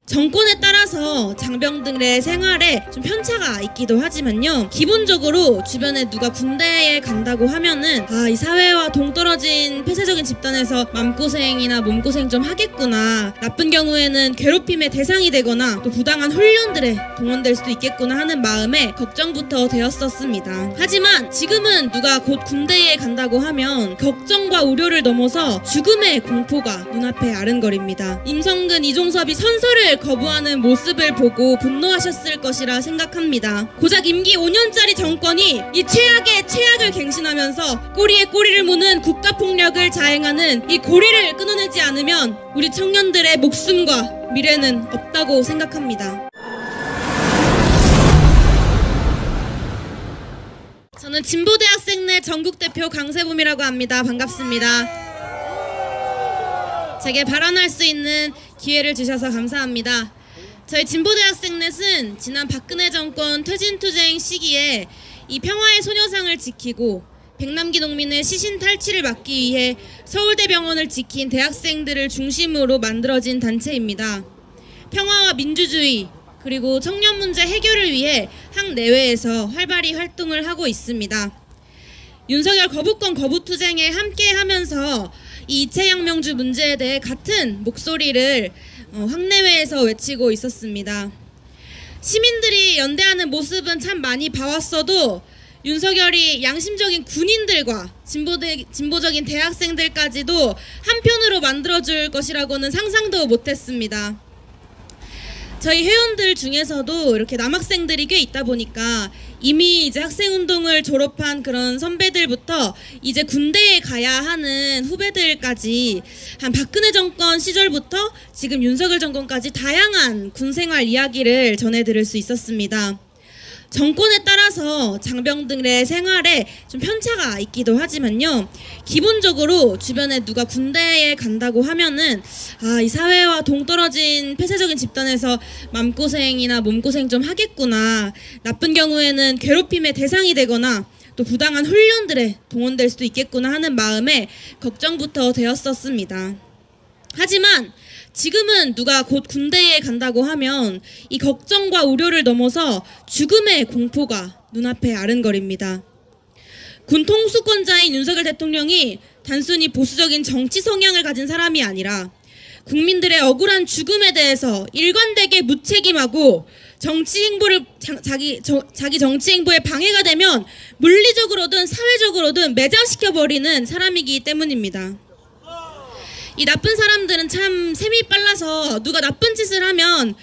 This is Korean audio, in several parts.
정권에 따라서 장병들의 생활에 좀 편차가 있기도 하지만요, 기본적으로 주변에 누가 군대에 간다고 하면은 이 사회와 동떨어진 폐쇄적인 집단에서 맘고생이나 몸고생 좀 하겠구나, 나쁜 경우에는 괴롭힘의 대상이 되거나 또 부당한 훈련들에 동원될 수도 있겠구나 하는 마음에 걱정부터 되었었습니다. 하지만 지금은 누가 곧 군대에 간다고 하면 걱정과 우려를 넘어서 죽음의 공포가 눈앞에 아른거립니다. 임성근, 이종섭이 선서를 거부하는 모습을 보고 분노하셨을 것이라 생각합니다. 고작 임기 5년짜리 정권이 이 최악의 최악을 갱신하면서 꼬리에 꼬리를 무는 국가폭력을 자행하는 이 고리를 끊어내지 않으면 우리 청년들의 목숨과 미래는 없다고 생각합니다. 저는 진보대학생내 전국대표 강세봄이라고 합니다. 반갑습니다. 제게 발언할 수 있는 기회를 주셔서 감사합니다. 저희 진보대학생넷은 지난 박근혜 정권 퇴진투쟁 시기에 이 평화의 소녀상을 지키고 백남기 농민의 시신 탈취를 막기 위해 서울대병원을 지킨 대학생들을 중심으로 만들어진 단체입니다. 평화와 민주주의 그리고 청년 문제 해결을 위해 학내외에서 활발히 활동을 하고 있습니다. 윤석열 거부권 거부투쟁에 함께하면서 이 이채양명주 문제에 대해 같은 목소리를 학내외에서 외치고 있었습니다. 시민들이 연대하는 모습은 참 많이 봐왔어도 윤석열이 양심적인 군인들과 진보적인 대학생들까지도 한편으로 만들어줄 것이라고는 상상도 못했습니다. 저희 회원들 중에서도 이렇게 남학생들이 꽤 있다 보니까 이미 이제 학생운동을 졸업한 그런 선배들부터 이제 군대에 가야 하는 후배들까지 한 박근혜 정권 시절부터 지금 윤석열 정권까지 다양한 군생활 이야기를 전해 들을 수 있었습니다. 정권에 따라서 장병들의 생활에 좀 편차가 있기도 하지만요, 기본적으로 주변에 누가 군대에 간다고 하면은 이 사회와 동떨어진 폐쇄적인 집단에서 맘고생이나 몸고생 좀 하겠구나, 나쁜 경우에는 괴롭힘의 대상이 되거나 또 부당한 훈련들에 동원될 수도 있겠구나 하는 마음에 걱정부터 되었었습니다. 하지만 지금은 누가 곧 군대에 간다고 하면 이 걱정과 우려를 넘어서 죽음의 공포가 눈앞에 아른거립니다. 군 통수권자인 윤석열 대통령이 단순히 보수적인 정치 성향을 가진 사람이 아니라 국민들의 억울한 죽음에 대해서 일관되게 무책임하고 정치 행보를 자기 정치 행보에 방해가 되면 물리적으로든 사회적으로든 매장시켜버리는 사람이기 때문입니다. 이 나쁜 사람들은 참 셈이 빨라서 누가 나쁜 짓을 하면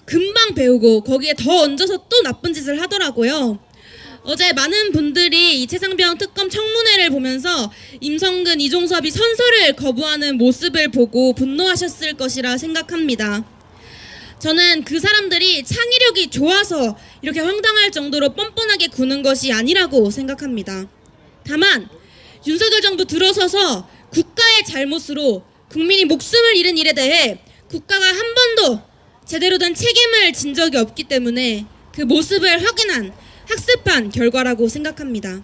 금방 배우고 거기에 더 얹어서 또 나쁜 짓을 하더라고요. 어제 많은 분들이 이 최상병 특검 청문회를 보면서 임성근, 이종섭이 선서를 거부하는 모습을 보고 분노하셨을 것이라 생각합니다. 저는 그 사람들이 창의력이 좋아서 이렇게 황당할 정도로 뻔뻔하게 구는 것이 아니라고 생각합니다. 다만 윤석열 정부 들어서서 국가의 잘못으로 국민이 목숨을 잃은 일에 대해 국가가 한 번도 제대로 된 책임을 진 적이 없기 때문에 그 모습을 확인한 학습한 결과라고 생각합니다.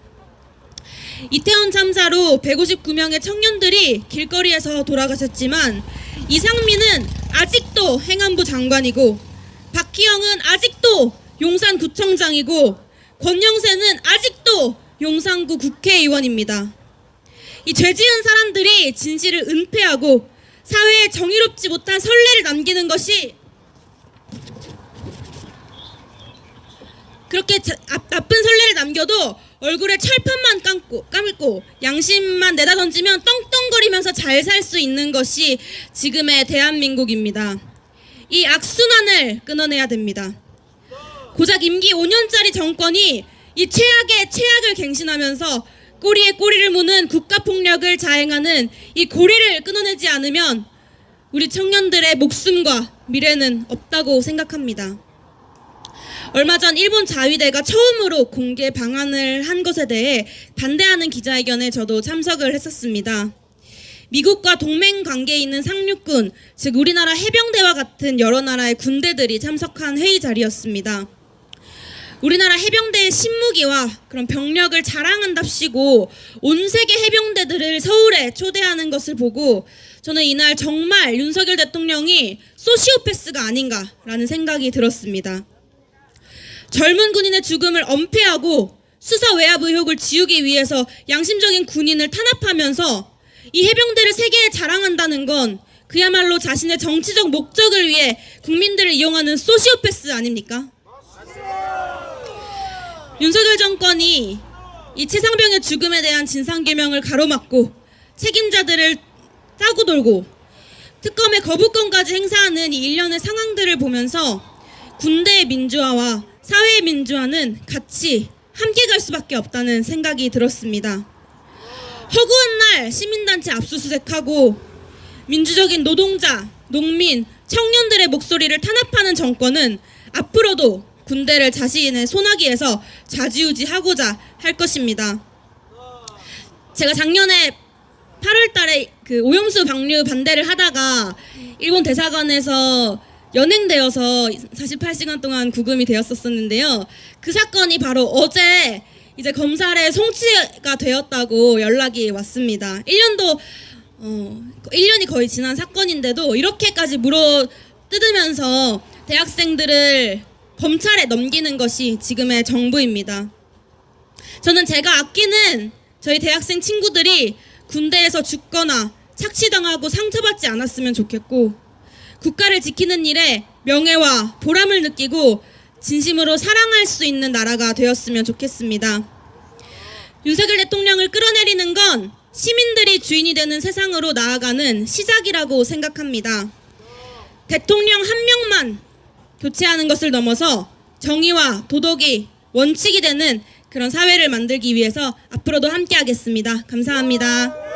이태원 참사로 159명의 청년들이 길거리에서 돌아가셨지만 이상민은 아직도 행안부 장관이고 박희영은 아직도 용산구청장이고 권영세는 아직도 용산구 국회의원입니다. 이 죄지은 사람들이 진실을 은폐하고 사회에 정의롭지 못한 선례를 남기는 것이 그렇게 나쁜 선례를 남겨도 얼굴에 철판만 감고 양심만 내다 던지면 떵떵거리면서 잘 살 수 있는 것이 지금의 대한민국입니다. 이 악순환을 끊어내야 됩니다. 고작 임기 5년짜리 정권이 이 최악의 최악을 갱신하면서 꼬리에 꼬리를 무는 국가폭력을 자행하는 이 고리를 끊어내지 않으면 우리 청년들의 목숨과 미래는 없다고 생각합니다. 얼마 전 일본 자위대가 처음으로 공개 방한을 한 것에 대해 반대하는 기자회견에 저도 참석을 했었습니다. 미국과 동맹 관계에 있는 상륙군, 즉 우리나라 해병대와 같은 여러 나라의 군대들이 참석한 회의 자리였습니다. 우리나라 해병대의 신무기와 그런 병력을 자랑한답시고 온 세계 해병대들을 서울에 초대하는 것을 보고 저는 이날 정말 윤석열 대통령이 소시오패스가 아닌가라는 생각이 들었습니다. 젊은 군인의 죽음을 엄폐하고 수사 외압 의혹을 지우기 위해서 양심적인 군인을 탄압하면서 이 해병대를 세계에 자랑한다는 건 그야말로 자신의 정치적 목적을 위해 국민들을 이용하는 소시오패스 아닙니까? 윤석열 정권이 이 최상병의 죽음에 대한 진상규명을 가로막고 책임자들을 따고 돌고 특검의 거부권까지 행사하는 이 일련의 상황들을 보면서 군대의 민주화와 사회의 민주화는 같이 함께 갈 수밖에 없다는 생각이 들었습니다. 허구한 날 시민단체 압수수색하고 민주적인 노동자, 농민, 청년들의 목소리를 탄압하는 정권은 앞으로도 군대를 자신의 손아귀에서 좌지우지하고자 할 것입니다. 제가 작년에 8월 달에 그 오염수 방류 반대를 하다가 일본 대사관에서 연행되어서 48시간 동안 구금이 되었었는데요. 그 사건이 바로 어제 이제 검찰에 송치가 되었다고 연락이 왔습니다. 1년이 거의 지난 사건인데도 이렇게까지 물어 뜯으면서 대학생들을 검찰에 넘기는 것이 지금의 정부입니다. 저는 제가 아끼는 저희 대학생 친구들이 군대에서 죽거나 착취당하고 상처받지 않았으면 좋겠고 국가를 지키는 일에 명예와 보람을 느끼고 진심으로 사랑할 수 있는 나라가 되었으면 좋겠습니다. 윤석열 대통령을 끌어내리는 건 시민들이 주인이 되는 세상으로 나아가는 시작이라고 생각합니다. 대통령 한 명만 교체하는 것을 넘어서 정의와 도덕이 원칙이 되는 그런 사회를 만들기 위해서 앞으로도 함께하겠습니다. 감사합니다.